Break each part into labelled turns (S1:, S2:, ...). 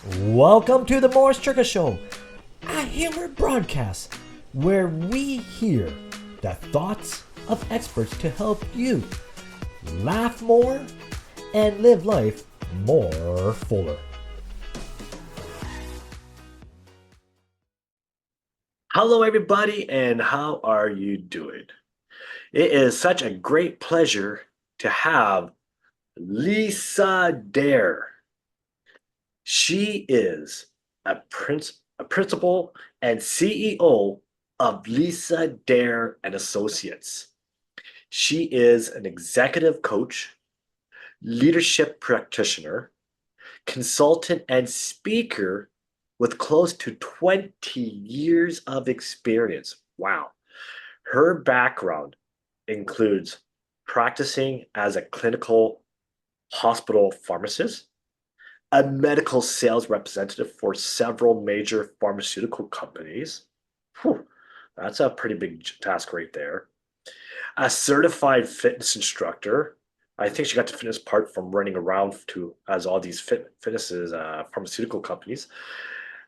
S1: Welcome to the Morris Churka Show, a humor broadcast where we hear the thoughts of experts to help you laugh more and live life more fuller.
S2: Hello, everybody, and how are you doing? It is such a great pleasure to have Lisa Dare. She is a principal and CEO of Lisa Dare and Associates. She is an executive coach, leadership practitioner, consultant, and speaker with close to 20 years of experience. Wow. Her background includes practicing as a clinical hospital pharmacist, a medical sales representative for several major pharmaceutical companies. Whew, that's a pretty big task right there. A certified fitness instructor. I think she got the fitness part from running around to as all these fitnesses, pharmaceutical companies.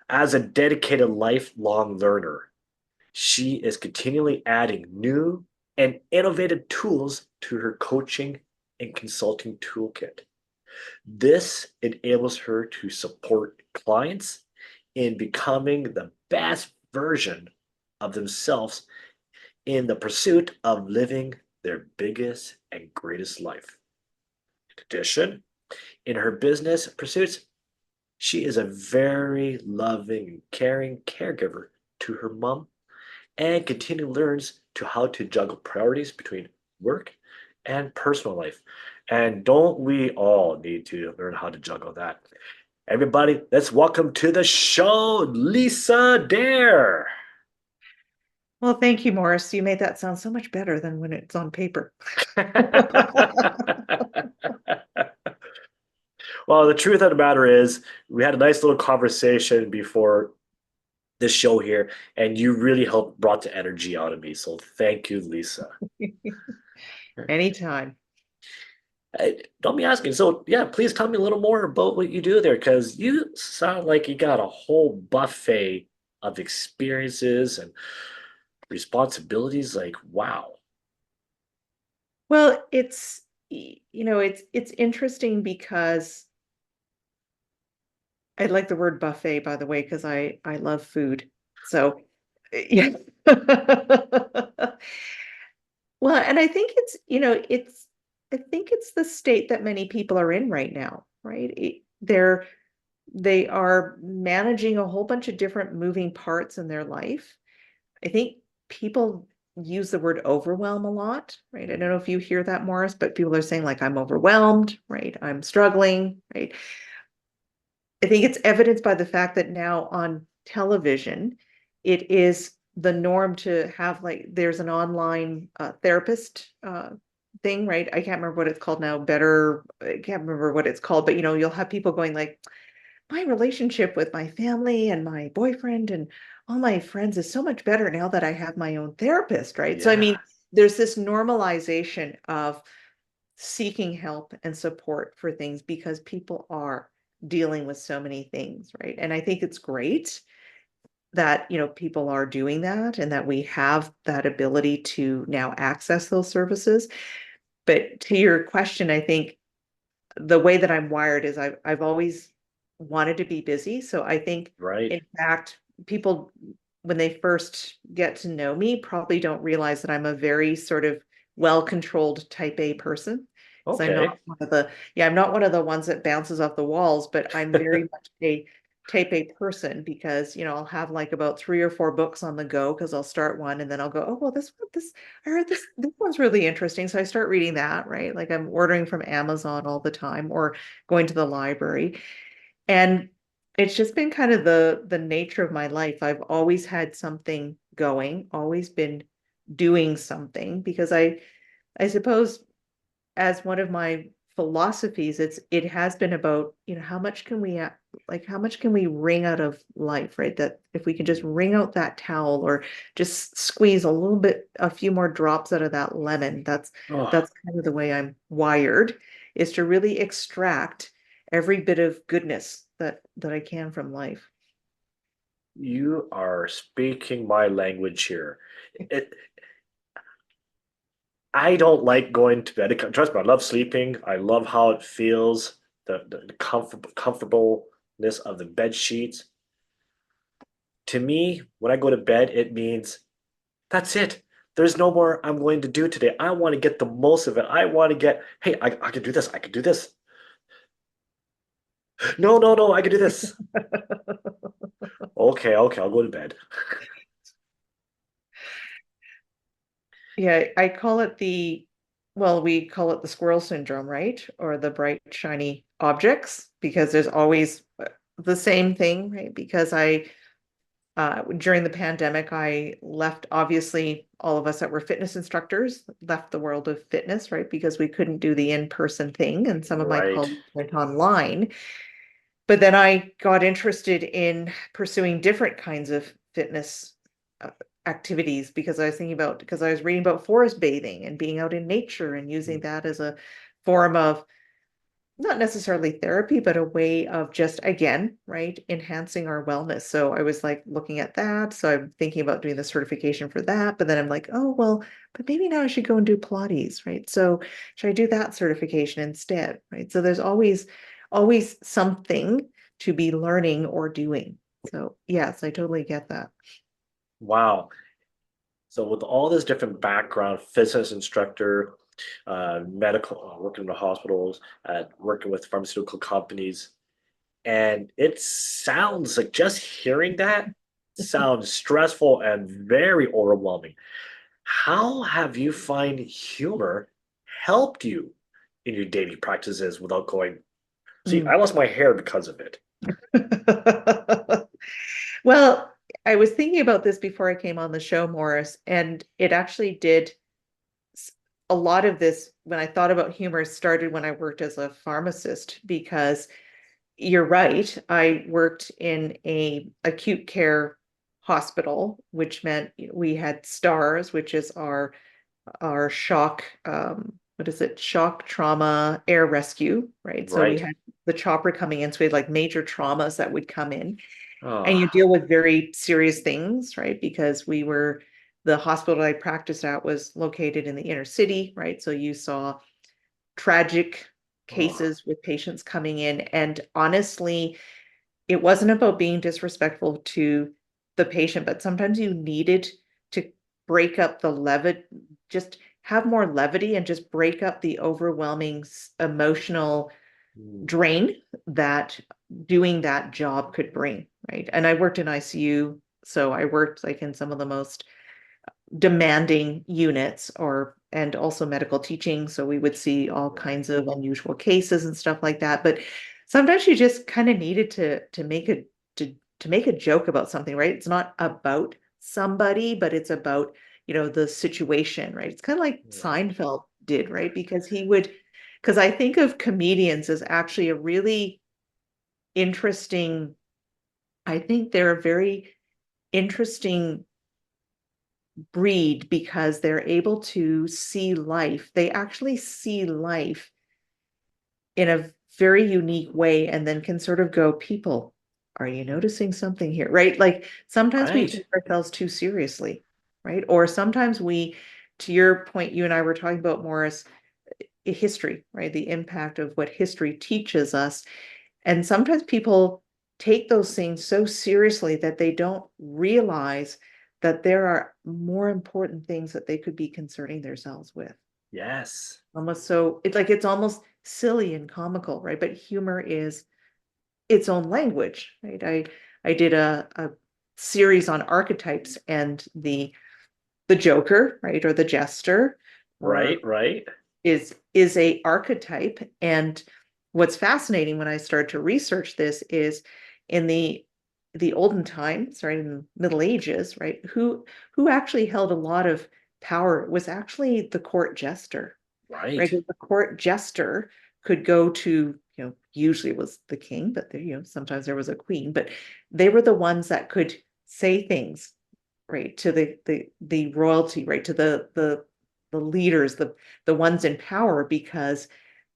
S2: As a dedicated lifelong learner, she is continually adding new and innovative tools to her coaching and consulting toolkit. This enables her to support clients in becoming the best version of themselves in the pursuit of living their biggest and greatest life. In addition, in her business pursuits, she is a very loving and caring caregiver to her mom and continually learns to how to juggle priorities between work and personal life. And don't we all need to learn how to juggle that? Everybody, let's welcome to the show, Lisa Dare.
S3: Well, thank you, Morris. You made that sound so much better than when it's on paper.
S2: Well, the truth of the matter is, we had a nice little conversation before this show here, and you really helped brought the energy out of me. So thank you, Lisa.
S3: Anytime.
S2: Don't be asking. So, yeah, please tell me a little more about what you do there, because you sound like you got a whole buffet of experiences and responsibilities. Like, wow.
S3: Well, it's interesting because I like the word buffet, by the way, because I love food. So, yeah. Well, and I think I think it's the state that many people are in right now, right? They are managing a whole bunch of different moving parts in their life. I think people use the word overwhelm a lot, right? I don't know if you hear that, Morris, but people are saying like, I'm overwhelmed, right? I'm struggling, right? I think it's evidenced by the fact that now on television, it is the norm to have like, there's an online therapist thing, right? I can't remember what it's called now. I can't remember what it's called, but you'll have people going like, my relationship with my family and my boyfriend and all my friends is so much better now that I have my own therapist, right? So, I
S2: Yeah.
S3: mean, there's this normalization of seeking help and support for things because people are dealing with so many things, right? And I think it's great that, people are doing that and that we have that ability to now access those services. But to your question, I think the way that I'm wired is I've always wanted to be busy. So I think,
S2: Right.
S3: in fact, people, when they first get to know me, probably don't realize that I'm a very sort of well-controlled type A person. So I'm
S2: Okay.
S3: not one of I'm not one of the ones that bounces off the walls, but I'm very much a type A person because, I'll have like about 3 or 4 books on the go because I'll start one and then I'll go, oh, well, I heard this one's really interesting. So I start reading that, right? Like I'm ordering from Amazon all the time or going to the library. And it's just been kind of the nature of my life. I've always had something going, always been doing something because I suppose as one of my philosophies, it has been about, how much can we like how much can we wring out of life, right? That if we can just wring out that towel or just squeeze a few more drops out of that lemon,
S2: Oh,
S3: that's kind of the way I'm wired, is to really extract every bit of goodness that I can from life.
S2: You are speaking my language here. It, I don't like going to bed. Trust me, I love sleeping. I love how it feels, the comfortableness of the bed sheets. To me, when I go to bed, it means that's it. There's no more I'm going to do today. I want to get the most of it. I want to get, hey, I can do this. I can do this. No, no, no, I can do this. Okay, okay, I'll go to bed.
S3: Yeah, I call it well, we call it the squirrel syndrome, right? Or the bright, shiny objects, because there's always the same thing, right? Because during the pandemic, I left, obviously, all of us that were fitness instructors left the world of fitness, right? Because we couldn't do the in-person thing, and some of my
S2: Right.
S3: colleagues went online. But then I got interested in pursuing different kinds of fitness uh, activities because I was thinking about, because I was reading about forest bathing and being out in nature and using that as a form of not necessarily therapy, but a way of just, again, right, enhancing our wellness. So I was like looking at that. So I'm thinking about doing the certification for that. But then I'm like, oh, well, but maybe now I should go and do Pilates, right? So should I do that certification instead, right? So there's always something to be learning or doing. So yes, I totally get that.
S2: Wow. So with all this different background, physics instructor, medical, working in the hospitals, working with pharmaceutical companies, and it sounds like just hearing that sounds stressful and very overwhelming. How have you find humor helped you in your daily practices without going, see,
S3: Mm.
S2: I lost my hair because of it.
S3: Well, I was thinking about this before I came on the show, Morris, and it actually did a lot of this when I thought about humor started when I worked as a pharmacist because you're right. I worked in a acute care hospital, which meant we had STARS, which is our shock, what is it? Shock trauma air rescue, right? So we
S2: Right.
S3: had the chopper coming in. So we had like major traumas that would come in and you
S2: Oh,
S3: deal with very serious things, right? Because the hospital I practiced at was located in the inner city, right? So you saw tragic
S2: oh,
S3: cases with patients coming in. And honestly, it wasn't about being disrespectful to the patient, but sometimes you needed to break up the levity, just have more levity and just break up the overwhelming emotional
S2: mm,
S3: drain that doing that job could bring, right? And I worked in ICU, so I worked like in some of the most demanding units or and also medical teaching, so we would see all
S2: right.
S3: kinds of unusual cases and stuff like that. But sometimes you just kind of needed to make to make a joke about something, right? It's not about somebody, but it's about, the situation, right? It's kind of like
S2: Right.
S3: Seinfeld did, right? Because I think of comedians as actually a really interesting, I think they're a very interesting breed because they're able to see life. They actually see life in a very unique way and then can sort of go, people, are you noticing something here? Right? Like sometimes we
S2: Right.
S3: take ourselves too seriously, right? Or sometimes to your point, you and I were talking about Morris, history, right? The impact of what history teaches us. And sometimes people take those things so seriously that they don't realize that there are more important things that they could be concerning themselves with.
S2: Yes.
S3: Almost so it's almost silly and comical, right? But humor is its own language, right? I did a series on archetypes and the joker, right? Or the jester,
S2: Right.
S3: or
S2: Right.
S3: is a archetype. And what's fascinating when I started to research this is in the olden times, right, in the Middle Ages, right, who actually held a lot of power was actually the court jester, right?
S2: Right.
S3: The court jester could go to, usually it was the king, but there, sometimes there was a queen, but they were the ones that could say things, right, to the royalty, right, to the leaders, the ones in power, because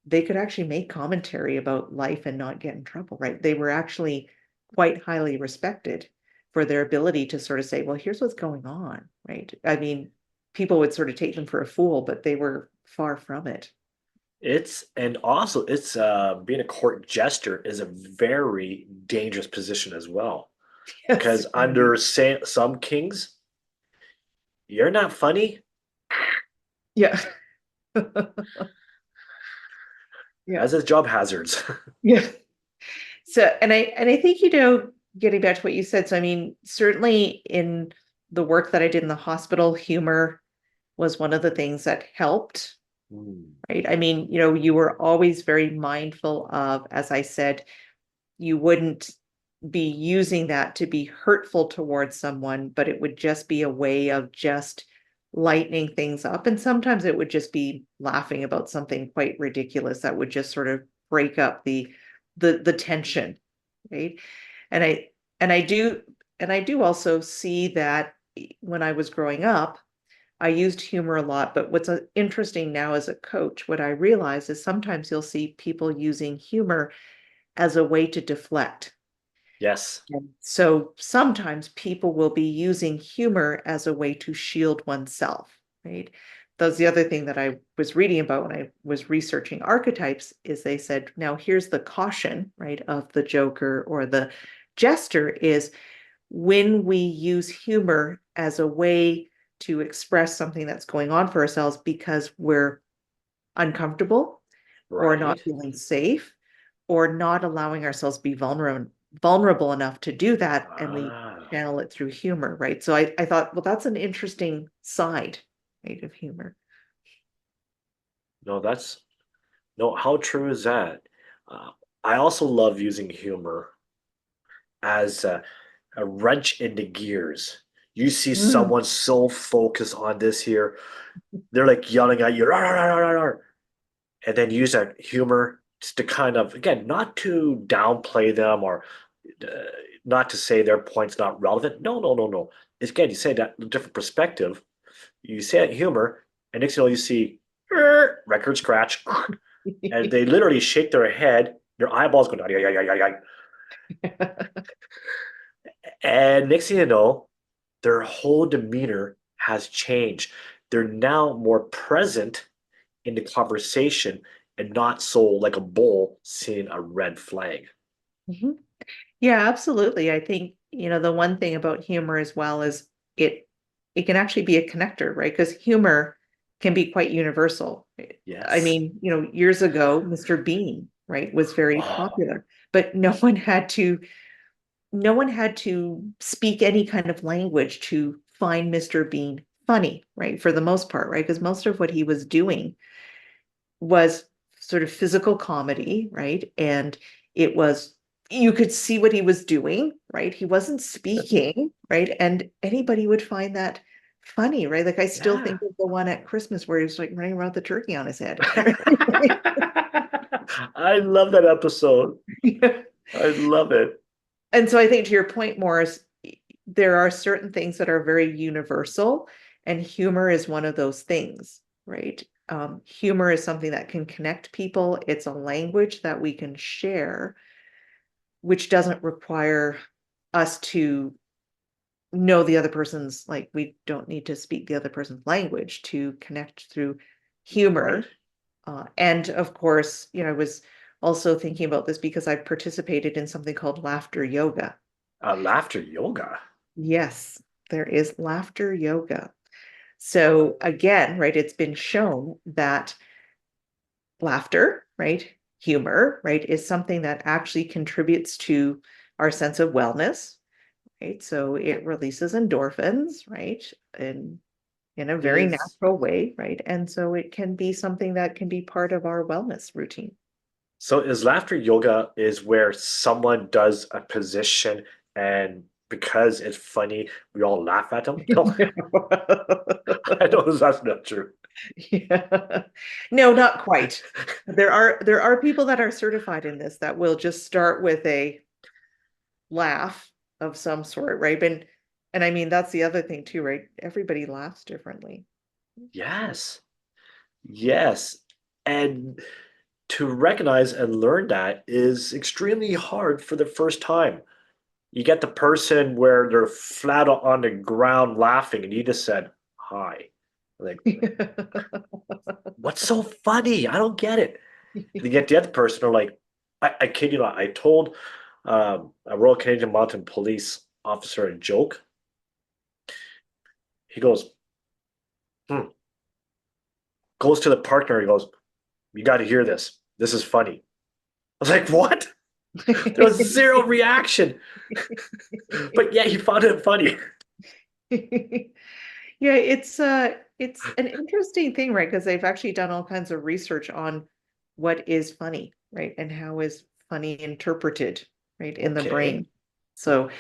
S3: they could actually make commentary about life and not get in trouble, right? They were actually quite highly respected for their ability to sort of say, well, here's what's going on, right? I mean, people would sort of take them for a fool, but they were far from it.
S2: It's and also it's being a court jester is a very dangerous position as well.
S3: Yes,
S2: Because
S3: it can be.
S2: under some kings, you're not funny.
S3: Yeah. Yeah.
S2: As is job hazards.
S3: Yeah. So, and I think, getting back to what you said, so I mean, certainly in the work that I did in the hospital, humor was one of the things that helped,
S2: Mm,
S3: right? I mean, you were always very mindful of, as I said, you wouldn't be using that to be hurtful towards someone, but it would just be a way of just lightening things up. And sometimes it would just be laughing about something quite ridiculous that would just sort of break up the tension, right? And I do also see that when I was growing up, I used humor a lot, but what's interesting now as a coach, what I realize is sometimes you'll see people using humor as a way to deflect.
S2: yes.
S3: And so sometimes people will be using humor as a way to shield oneself, right? That's the other thing that I was reading about when I was researching archetypes is they said, now here's the caution, right, of the joker or the jester is when we use humor as a way to express something that's going on for ourselves because we're uncomfortable or not
S2: Right.
S3: feeling safe or not allowing ourselves to be vulnerable enough to do that, and we
S2: Ah,
S3: channel it through humor, right? So I thought, well, that's an interesting side, right, of humor.
S2: no, that's no, how true is that? Uh, I also love using humor as a wrench in the gears. You see
S3: Mm.
S2: someone so focused on this here, they're like yelling at you, "Rar, rar, rar, rar, rar," and then use that humor just to kind of, again, not to downplay them or uh, not to say their point's not relevant. No, no, no, no. It's again, you say that different perspective. You say that humor, and next thing you know, you see record scratch, and they literally shake their head, their eyeballs go, "Ay, ay, ay, ay, ay." And next thing you know, their whole demeanor has changed. They're now more present in the conversation and not so like a bull seeing a red flag.
S3: Mhm. Yeah, absolutely. I think, the one thing about humor as well is it it can actually be a connector, right? Because humor can be quite universal. I
S2: Yes.
S3: mean, years ago, Mr. Bean, right, was very
S2: Oh,
S3: popular, but no one had to speak any kind of language to find Mr. Bean funny, right? For the most part, right? Because most of what he was doing was sort of physical comedy, right? And it was, you could see what he was doing, right? He wasn't speaking, right? And anybody would find that funny, right? Like I still
S2: yeah.
S3: think of the one at Christmas where he's like running around with the turkey on his head.
S2: I love that episode. I love it.
S3: And so I think to your point, Morris, there are certain things that are very universal, and humor is one of those things, right? Humor is something that can connect people. It's a language that we can share, which doesn't require us to know the other person's, like, we don't need to speak the other person's language to connect through
S2: Right.
S3: humor. And of course, I was also thinking about this because I participated in something called laughter yoga.
S2: Laughter yoga.
S3: Yes, there is laughter yoga. So again, right, it's been shown that laughter, right, humor, right, is something that actually contributes to our sense of wellness, right? So it releases endorphins, right? In a very
S2: Is
S3: natural way, right? And so it can be something that can be part of our wellness routine.
S2: so is laughter yoga is where someone does a position and because it's funny, we all laugh at them? No, I know that's not true.
S3: Yeah. No, not quite. There are people that are certified in this that will just start with a laugh of some sort, right? And I mean that's the other thing too, right? Everybody laughs differently.
S2: Yes. Yes. And to recognize and learn that is extremely hard for the first time. You get the person where they're flat on the ground laughing, and you just said, hi. Like, what's so funny? I don't get it. And you get the other person, they're like, I kid you not, I told a Royal Canadian Mounted Police officer a joke. He goes, hmm. Goes to the partner, he goes, you got to hear this. This is funny. I was like, what? There was zero reaction, but yeah, he found it funny.
S3: Yeah, it's an interesting thing, right? Because they've actually done all kinds of research on what is funny, right? And how is funny interpreted, right, in the
S2: Okay.
S3: brain. So,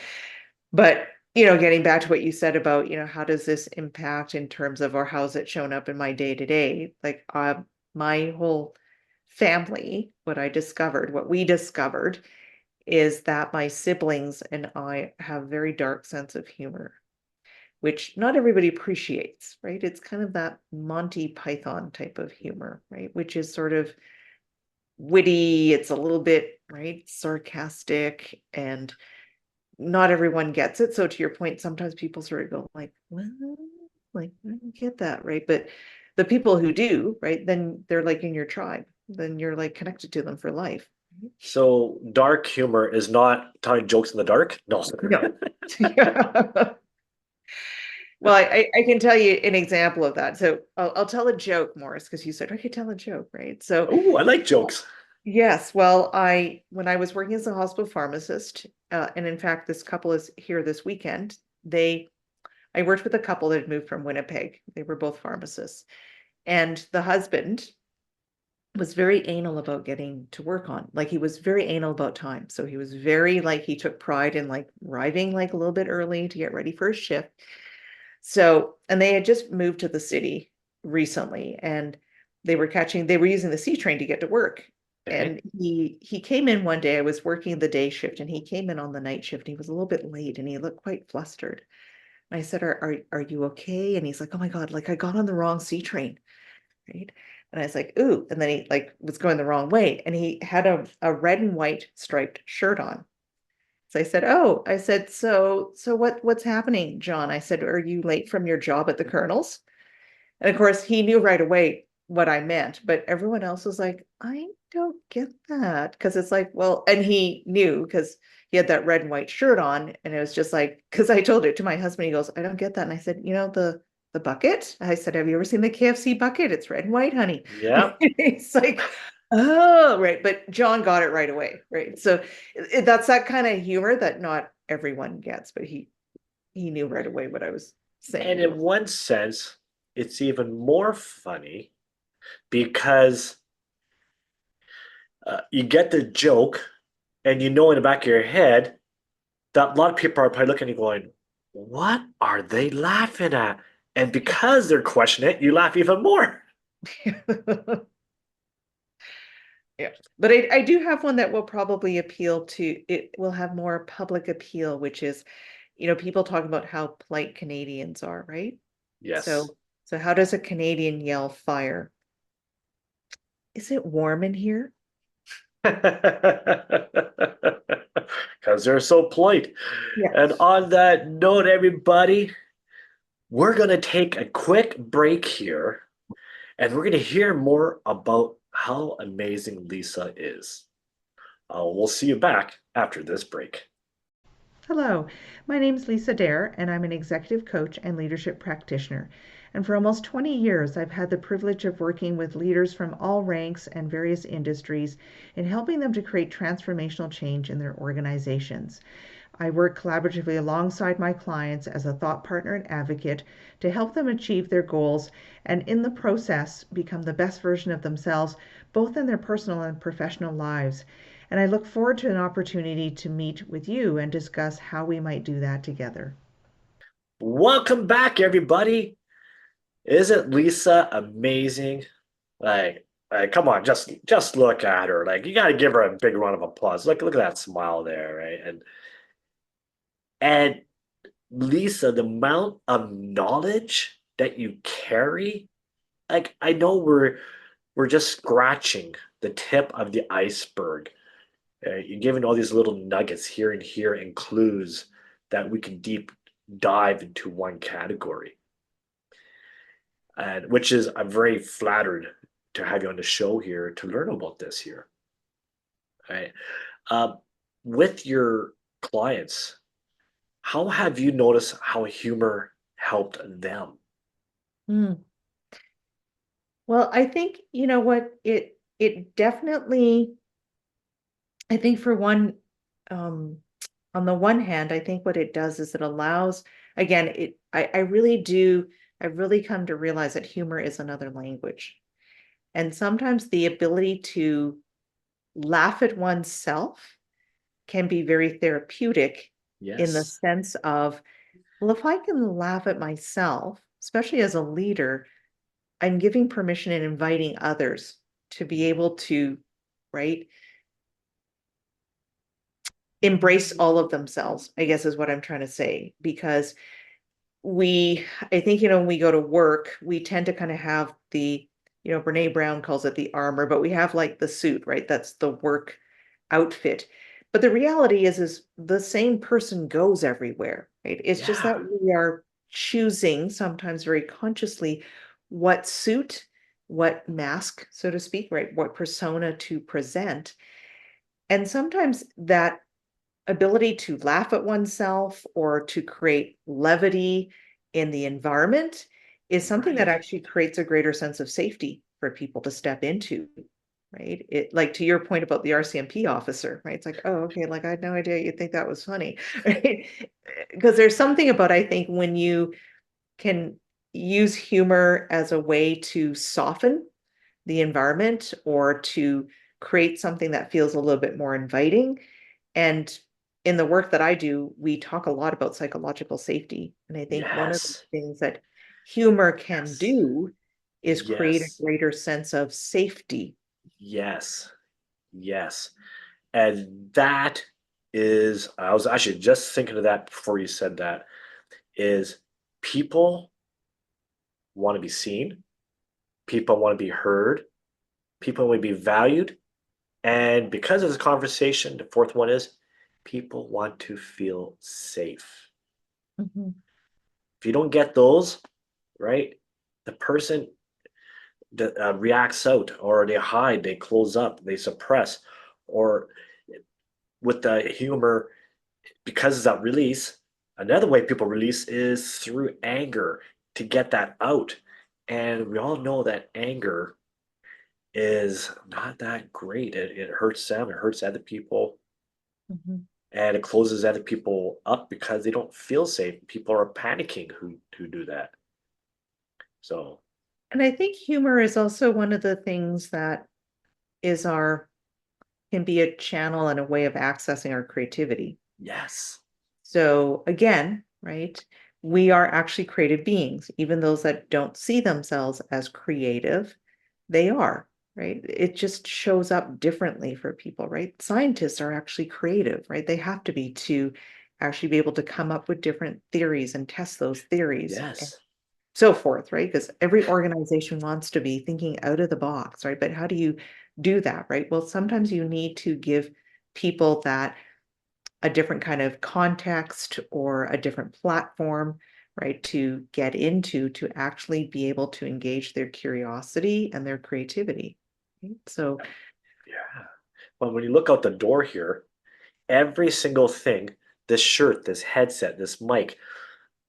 S3: but getting back to what you said about, how does this impact in terms of, or how's it shown up in my day to day? Like, my whole family, what we discovered is that my siblings and I have very dark sense of humor, which not everybody appreciates, right? It's kind of that Monty Python type of humor, right? Which is sort of witty, it's a little bit, right, sarcastic, and not everyone gets it. So to your point, sometimes people sort of go like, well, like, I don't get that, right? But the people who do, right, then they're like in your tribe. Then you're like connected to them for life.
S2: So dark humor is not telling jokes in the dark? No.
S3: No. Well, I can tell you an example of that. So I'll tell a joke, Morris, because you said I could tell a joke, right? So
S2: Oh, I like jokes.
S3: yes, well, when I was working as a hospital pharmacist, and in fact, this couple is here this weekend. I worked with a couple that had moved from Winnipeg. They were both pharmacists, and the husband was very anal about getting to work on. Like he was very anal about time. So he was very like he took pride in like arriving like a little bit early to get ready for his shift. So, and they had just moved to the city recently, and they were using the C train to get to work.
S2: Okay.
S3: And he came in one day. I was working the day shift, and he came in on the night shift. He was a little bit late, and he looked quite flustered. And I said, "Are you okay?" And he's like, "Oh my God, like I got on the wrong C train." Right. And I was like, "Ooh." And then he like was going the wrong way, and he had a red and white striped shirt on. So I said, "Oh," I said, so what's happening, John?" I said, "Are you late from your job at the Colonel's?" And of course, he knew right away what I meant, but everyone else was like, "I don't get that." Because it's like, well, and he knew because he had that red and white shirt on, and it was just like, because I told it to my husband, he goes, "I don't get that." And I said, the bucket? I said, "Have you ever seen the KFC bucket? It's red and white, honey."
S2: Yeah.
S3: It's like, oh, right. But John got it right away, right? So that's that kind of humor that not everyone gets, but he knew right away what I was
S2: And
S3: saying.
S2: in one sense, it's even more funny because you get the joke and you know in the back of your head that a lot of people are probably looking at you going, what are they laughing at? And because they're questioning it, you laugh even more.
S3: Yeah, but I do have one that will probably appeal to, it will have more public appeal, which is, people talk about how polite Canadians are, right?
S2: Yes.
S3: So how does a Canadian yell fire? Is it warm in here?
S2: Because they're so polite. And
S3: Yes.
S2: on that note, everybody, we're going to take a quick break here and we're going to hear more about how amazing Lisa is. We'll see you back after this break.
S3: Hello, my name is Lisa Dare, and I'm an executive coach and leadership practitioner. And for almost 20 years, I've had the privilege of working with leaders from all ranks and various industries in helping them to create transformational change in their organizations. I work collaboratively alongside my clients as a thought partner and advocate to help them achieve their goals and, in the process, become the best version of themselves, both in their personal and professional lives. And I look forward to an opportunity to meet with you and discuss how we might do that together.
S2: Welcome back, everybody. Isn't Lisa amazing? Come on, just look at her. Like, you got to give her a big round of applause. Look at that smile there, right? And Lisa, the amount of knowledge that you carry, like I know we're just scratching the tip of the iceberg. You're giving all these little nuggets here and here and clues that we can deep dive into one category. And which is, I'm very flattered to have you on the show here to learn about this here. Right. Um, with your clients, how have you noticed how humor helped them?
S3: Hmm. Well, I think, you know what, it definitely, I think for one, um, on the one hand, I think what it does is it allows, again, I really do, I've really come to realize that humor is another language. And sometimes the ability to laugh at oneself can be very therapeutic in the
S2: Yes.
S3: sense of, well, if I can laugh at myself, especially as a leader, I'm giving permission and inviting others to be able to, right, embrace all of themselves, I guess is what I'm trying to say. Because I think, when we go to work, we tend to kind of have the, Brene Brown calls it the armor, but we have like the suit, right? That's the work outfit. But the reality is the same person goes everywhere, right? It's just that
S2: Yeah.
S3: we are choosing sometimes very consciously what suit, what mask, so to speak, right? What persona to present. And sometimes that ability to laugh at oneself or to create levity in the environment is something that
S2: Right.
S3: actually creates a greater sense of safety for people to step into, right? It, like, to your point about the RCMP officer, right? It's like, oh, okay, like I had no idea you think that was funny, right? Because there's something about, I think, when you can use humor as a way to soften the environment or to create something that feels a little bit more inviting. And in the work that I do, we talk a lot about psychological safety. And I think one of the
S2: Yes.
S3: things that humor can
S2: Yes.
S3: do is create a
S2: Yes.
S3: greater sense of safety.
S2: Yes. Yes. And that is, I was actually just thinking of that before you said that, is people want to be seen, people want to be heard, people want to be valued. And because of this conversation, the fourth one is people want to feel safe.
S3: Mhm.
S2: If you don't get those, right, the person that reacts out or they hide, they close up, they suppress, or with the humor, because of that release, another way people release is through anger to get that out. And we all know that anger is not that great. It hurts them, it hurts other people,
S3: Mhm.
S2: and it closes other people up because they don't feel safe. People are panicking who do that. So
S3: And I think humor is also one of the things that is our, can be a channel and a way of accessing our creativity.
S2: yes,
S3: So again, right, we are actually creative beings, even those that don't see themselves as creative, they are, right? It just shows up differently for people, right? Scientists are actually creative, right? They have to be to actually be able to come up with different theories and test those theories and
S2: yes,
S3: so forth, right? Because every organization wants to be thinking out of the box, right? But how do you do that, right? Well, sometimes you need to give people that a different kind of context or a different platform, right, to get into to actually be able to engage their curiosity and their creativity. Right? So,
S2: yeah. But when you look out the door here, every single thing, this shirt, this headset, this mic,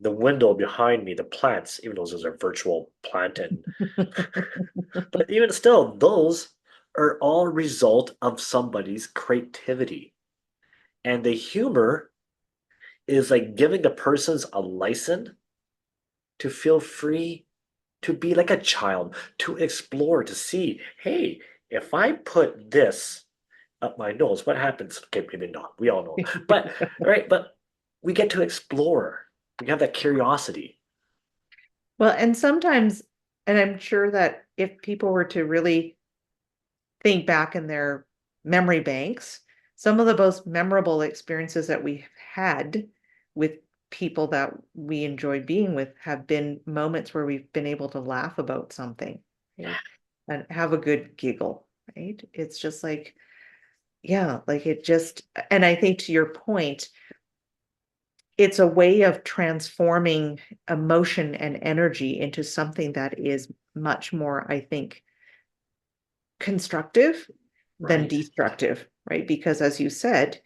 S2: the window behind me, the plants, even though those are virtual plant and but even still, those are all a result of somebody's creativity. And the humor is like giving the persons a license to feel free to be like a child, to explore, to see, hey, if I put this up my nose, what happens? Okay, maybe not. We all know. But right, but we get to explore. We have that curiosity.
S3: well, and sometimes, and I'm sure that if people were to really think back in their memory banks, some of the most memorable experiences that we've had with people that we enjoy being with have been moments where we've been able to laugh about something, right? And have a good giggle. right? It's just like, yeah, like it just, and I think to your point, it's a way of transforming emotion and energy into something that is much more, I think, constructive than
S2: Right.
S3: destructive, right? Because as you said,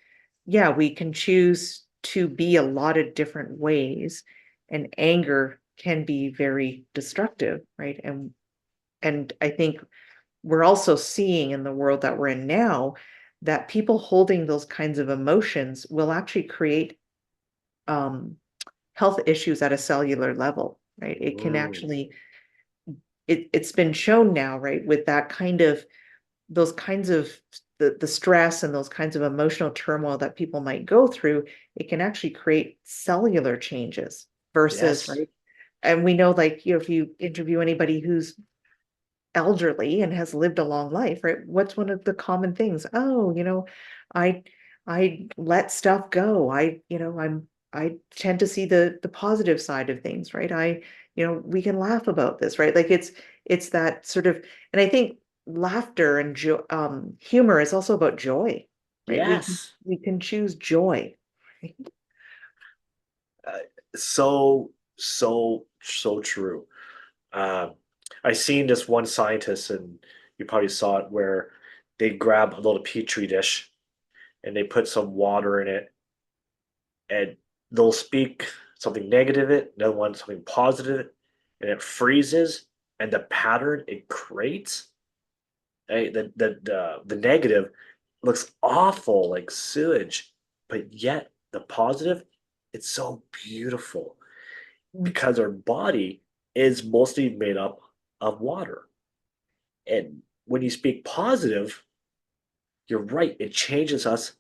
S3: yeah, we can choose to be a lot of different ways, and anger can be very destructive, right? And I think we're also seeing in the world that we're in now that people holding those kinds of emotions will actually create um, health issues at a cellular level, right? It can
S2: Mm,
S3: actually, it's been shown now, right, with that kind of, those kinds of the stress and those kinds of emotional turmoil that people might go through, it can actually create cellular changes versus,
S2: yes.
S3: right? And we know, like, you know, if you interview anybody who's elderly and has lived a long life, right? What's one of the common things? Oh, you know, I I let stuff go. I tend to see the positive side of things, right? We can laugh about this, right? Like it's that sort of, and I think laughter and humor is also about joy, right?
S2: Yes.
S3: We can choose joy. Right?
S2: Uh, so true. Um, I seen this one scientist, and you probably saw it, where they grab a little petri dish and they put some water in it, and they'll speak something negative it, another one something positive, and it freezes, and the pattern it creates, right? The negative looks awful like sewage, but yet the positive, it's so beautiful
S3: Mm.
S2: because our body is mostly made up of water. And when you speak positive, you're right, it changes us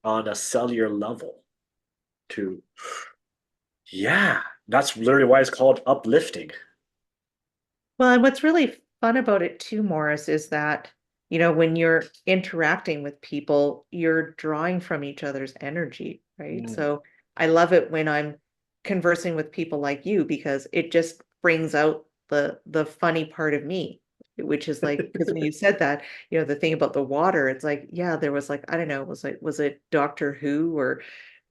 S2: on a cellular level to, yeah, that's literally why it's called uplifting.
S3: Well, and what's really fun about it too, Morris, is that, when you're interacting with people, you're drawing from each other's energy, right?
S2: Mm.
S3: So I love it when I'm conversing with people like you because it just brings out the funny part of me, which is like, because when you said that, the thing about the water, it's like, yeah, there was like, I don't know, was it Doctor Who or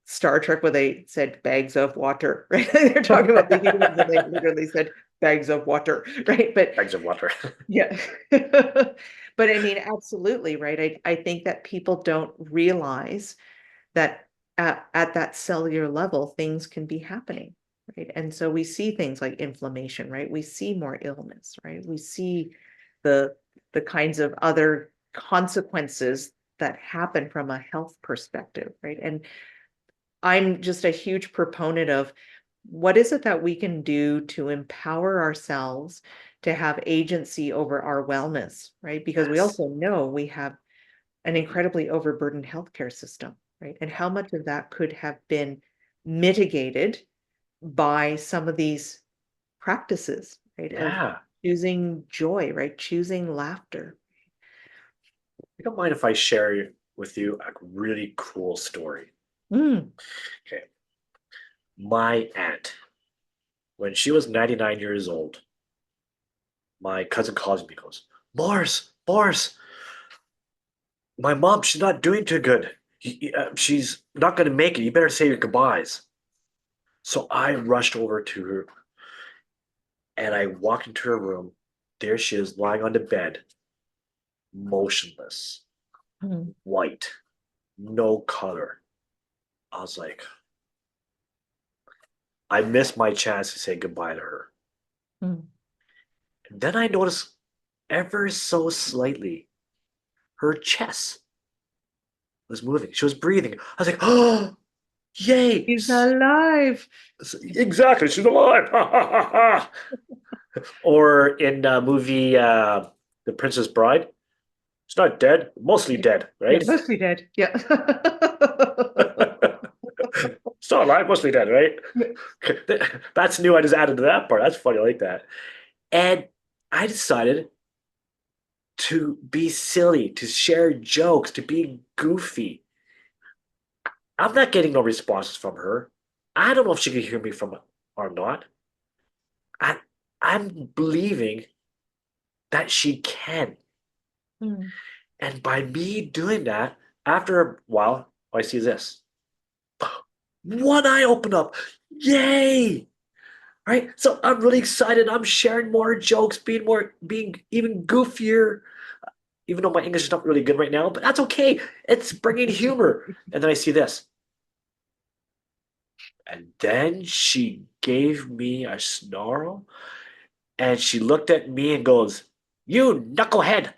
S3: Star Trek where they said bags of water, right? They're talking about the humans and they literally said bags of water, right? But
S2: Bags of water.
S3: yeah. But I mean, absolutely, right? I think that people don't realize that at that cellular level, things can be happening, right? And so we see things like inflammation, right? We see more illness, right? We see the the kinds of other consequences that happen from a health perspective, right? And I'm just a huge proponent of what is it that we can do to empower ourselves to have agency over our wellness, right? Because we
S2: Yes.
S3: also know we have an incredibly overburdened healthcare system, right? And how much of that could have been mitigated by some of these practices, right? Of
S2: Yeah.
S3: choosing joy, right? Choosing laughter.
S2: You don't mind if I share with you a really cool story?
S3: Mm,
S2: Okay. My aunt, when she was 99 years old, my cousin calls me and goes, Morris, my mom, she's not doing too good. She's not going to make it. You better say your goodbyes. So I rushed over to her and I walked into her room. There she is lying on the bed, motionless,
S3: mm,
S2: white, no color. I was like, I missed my chance to say goodbye to her.
S3: mm.
S2: And then I noticed ever so slightly her chest was moving. She was breathing. I was like, oh, yay.
S3: He's alive.
S2: Exactly. She's alive. Or in the movie The Princess Bride, she's not dead, mostly dead,
S3: Yeah,
S2: right?
S3: mostly dead. Yeah.
S2: Still alive, mostly dead, right? That's new. I just added to that part. That's funny. I like that. And I decided to be silly, to share jokes, to be goofy. I'm not getting no responses from her. I don't know if she can hear me from or not. I, I'm believing that she can.
S3: Mm.
S2: And by me doing that, after a while, I see this. One eye open up. Yay! Right? So I'm really excited. I'm sharing more jokes, being even goofier, even though my English is not really good right now, but that's okay. It's bringing humor. And then I see this. And then she gave me a snarl and she looked at me and goes, "You knucklehead."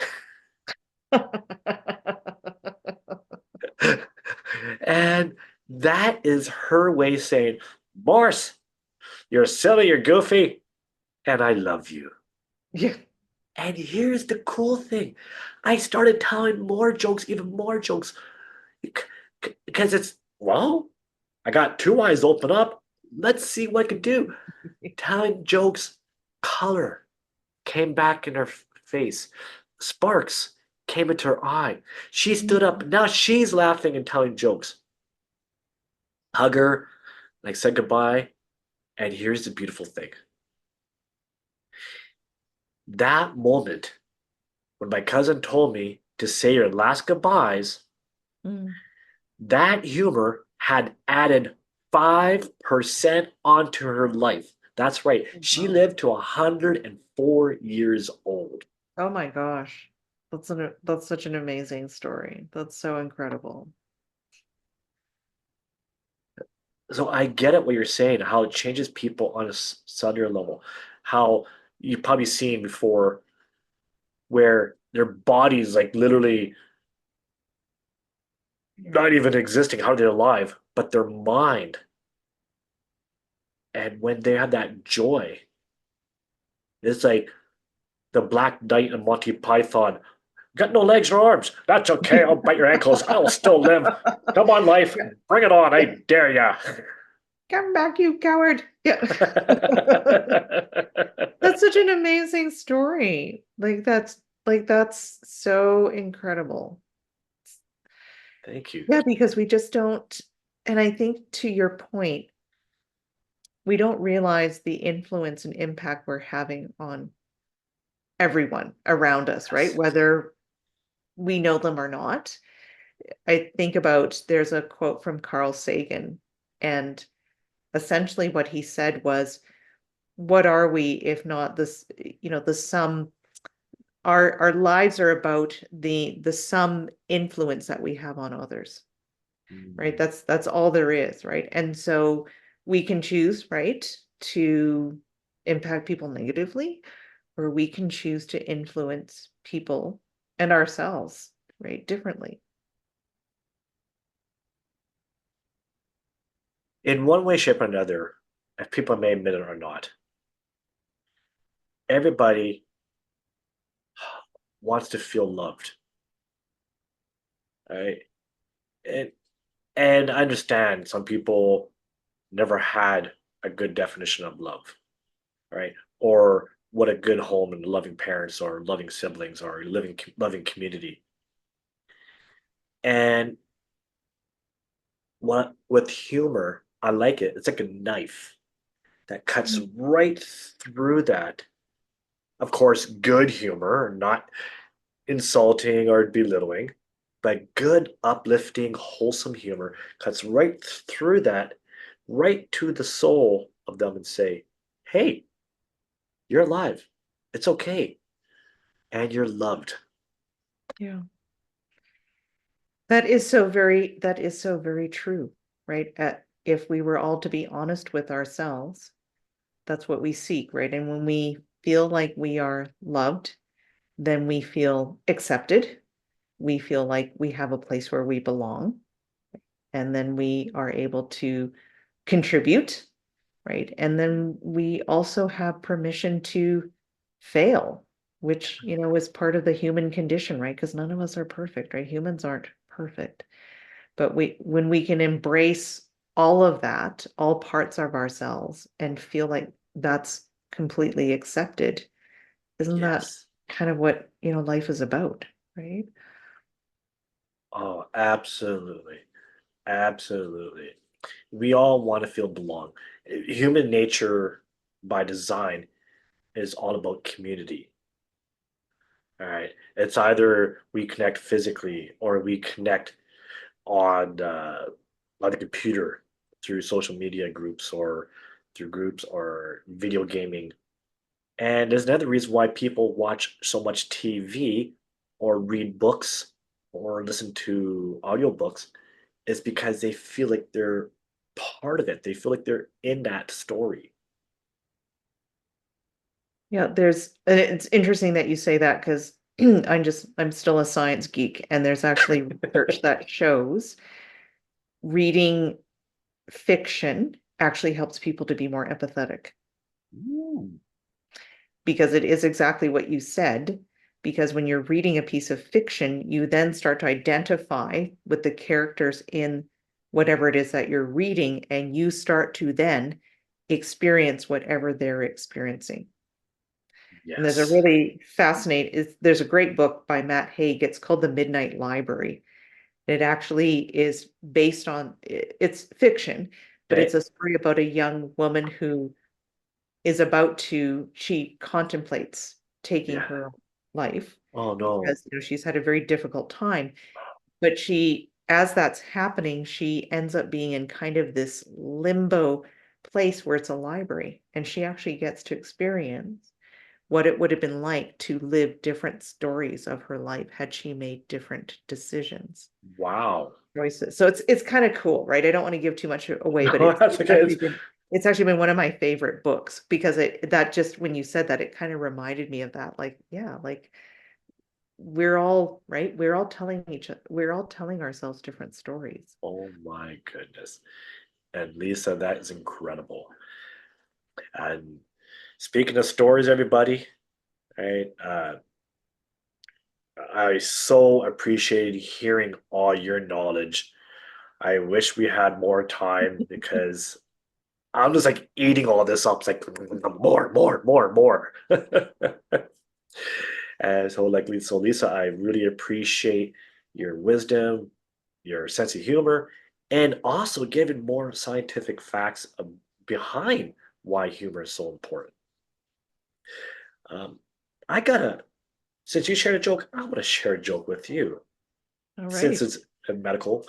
S2: And that is her way of saying, "Morse, you're silly, you're goofy, and I love you."
S3: Yeah.
S2: And here's the cool thing. I started telling more jokes, even more jokes, because it's, well, I got two eyes open up. Let's see what I could do. Telling jokes, color came back in her face. Sparks came into her eye. She stood up. Now she's laughing and telling jokes. Hug her, like said goodbye. And here's the beautiful thing. That moment when my cousin told me to say your last goodbyes,
S3: Mm.
S2: that humor had added 5% onto her life. That's right. She
S3: Wow.
S2: lived to 104 years old.
S3: Oh my gosh. That's such an amazing story. That's so incredible.
S2: So I get it what you're saying, how it changes people on a cellular level, how you've probably seen before where their bodies like literally not even existing, how they're alive, but their mind. And when they have that joy, it's like the Black Knight and Monty Python. Got no legs or arms. That's okay. I'll bite your ankles. I will still live. Come on, life.
S3: Yeah.
S2: Bring it on.
S3: Yeah.
S2: I dare ya.
S3: Come back, you coward. Yeah. That's such an amazing story. That's so incredible.
S2: Thank you.
S3: Yeah, because we just don't, and I think to your point, we don't realize the influence and impact we're having on everyone around us, right?
S2: Yes.
S3: Whether we know them or not. I think about there's a quote from Carl Sagan, and essentially what he said was, what are we if not this, the sum, our lives are about the sum influence that we have on others, right?
S2: Mm.
S3: That's all there is, right? And so we can choose, right, to impact people negatively, or we can choose to influence people and ourselves, right, differently.
S2: In one way, shape, or another, if people may admit it or not, everybody wants to feel loved, right? And, and I understand some people never had a good definition of love, right? Or what a good home and loving parents or loving siblings or loving community. And what with humor, I like it. It's like a knife that cuts
S3: Mm.
S2: right through that. Of course, good humor, not insulting or belittling, but good, uplifting, wholesome humor cuts right through that, right to the soul of them and say, "Hey, you're alive. It's okay. And you're loved."
S3: Yeah. That is so very true, right? If we were all to be honest with ourselves, that's what we seek, right? And when we feel like we are loved, then we feel accepted. We feel like we have a place where we belong, and then we are able to contribute, right? And then we also have permission to fail, which, is part of the human condition, right? Because none of us are perfect, right? Humans aren't perfect. But when we can embrace all of that, all parts of ourselves, and feel like that's completely accepted, isn't that
S2: Yes.
S3: kind of what, life is about, right?
S2: Oh, absolutely. Absolutely. We all want to feel belong. Human nature by design is all about community. All right. It's either we connect physically or we connect on the computer through social media groups or through groups or video gaming. And there's another reason why people watch so much TV or read books or listen to audiobooks is because they feel like they're part of it. They feel like they're in that story.
S3: Yeah, and it's interesting that you say that because I'm still a science geek, and there's actually research that shows reading fiction actually helps people to be more empathetic,
S2: Ooh.
S3: because it is exactly what you said. Because when you're reading a piece of fiction, you then start to identify with the characters in whatever it is that you're reading, and you start to then experience whatever they're experiencing. And there's a
S2: Yes.
S3: really there's a great book by Matt Haig. It's called The Midnight Library. It actually is based on, it's fiction, but it's
S2: Okay.
S3: a story about a young woman who she contemplates taking
S2: Yeah.
S3: her own life
S2: Oh no.
S3: because, she's had a very difficult time. But as that's happening, she ends up being in kind of this limbo place where it's a library, and she actually gets to experience what it would have been like to live different stories of her life had she made different decisions,
S2: Wow.
S3: choices. So it's kind of cool, right? I don't want to give too much away, but
S2: No, that's okay.
S3: it's actually been one of my favorite books because that just when you said that, it kind of reminded me of that. Like, yeah, like we're all right. We're all telling ourselves different stories.
S2: Oh my goodness. And Lisa, that is incredible. And speaking of stories, everybody, right? I so appreciated hearing all your knowledge. I wish we had more time because I'm just like eating all this up. It's like more, more, more, more. And so, Lisa, I really appreciate your wisdom, your sense of humor, and also giving more scientific facts behind why humor is so important. Um, I gotta, since you shared a joke, I want to share a joke with you,
S3: All
S2: since
S3: right.
S2: it's medical.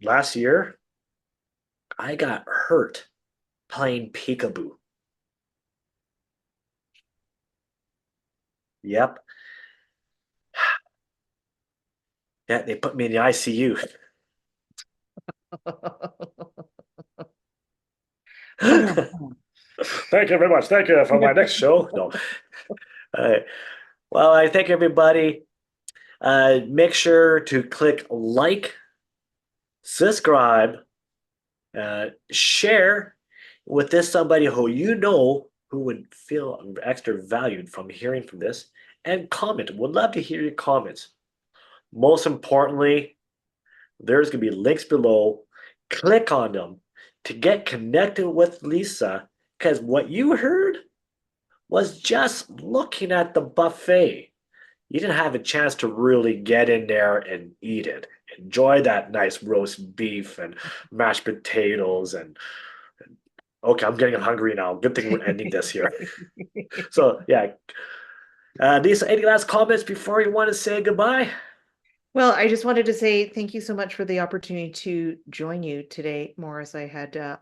S2: Last year, I got hurt playing peekaboo. Yep. Yeah, they put me in the ICU. Thank you very much. Thank you for my next show. No. Well, I thank everybody. Make sure to click like, subscribe, share with this somebody who you know who would feel extra valued from hearing from this, and comment. Would love to hear your comments. Most importantly, there's going to be links below. Click on them to get connected with Lisa because what you heard was just looking at the buffet. You didn't have a chance to really get in there and eat it. Enjoy that nice roast beef and mashed potatoes and okay, I'm getting hungry now. Good thing we're ending this here. So yeah, Lisa, any last comments before you want to say goodbye?
S3: Well, I just wanted to say thank you so much for the opportunity to join you today, Morris. I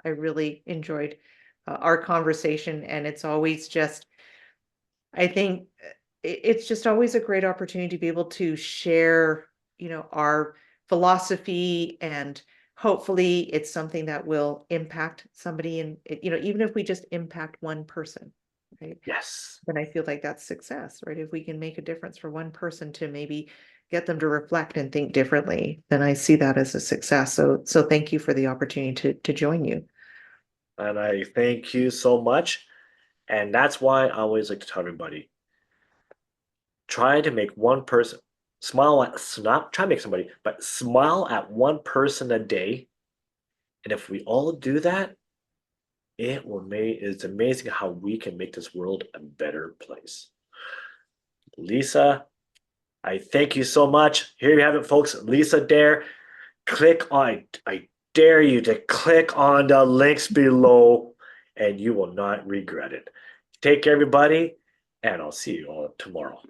S3: really enjoyed our conversation, and it's always just, I think it's just always a great opportunity to be able to share, our philosophy, and hopefully it's something that will impact somebody, and even if we just impact one person, right?
S2: Yes.
S3: Then I feel like that's success, right? If we can make a difference for one person to maybe get them to reflect and think differently, then I see that as a success. So thank you for the opportunity to join you.
S2: And I thank you so much. And that's why I always like to tell everybody try to make one person smile at, not try to make somebody, but smile at one person a day. And if we all do that, it's amazing how we can make this world a better place. Lisa, I thank you so much. Here you have it, folks. Lisa Dare. I dare you to click on the links below and you will not regret it. Take care, everybody, and I'll see you all tomorrow.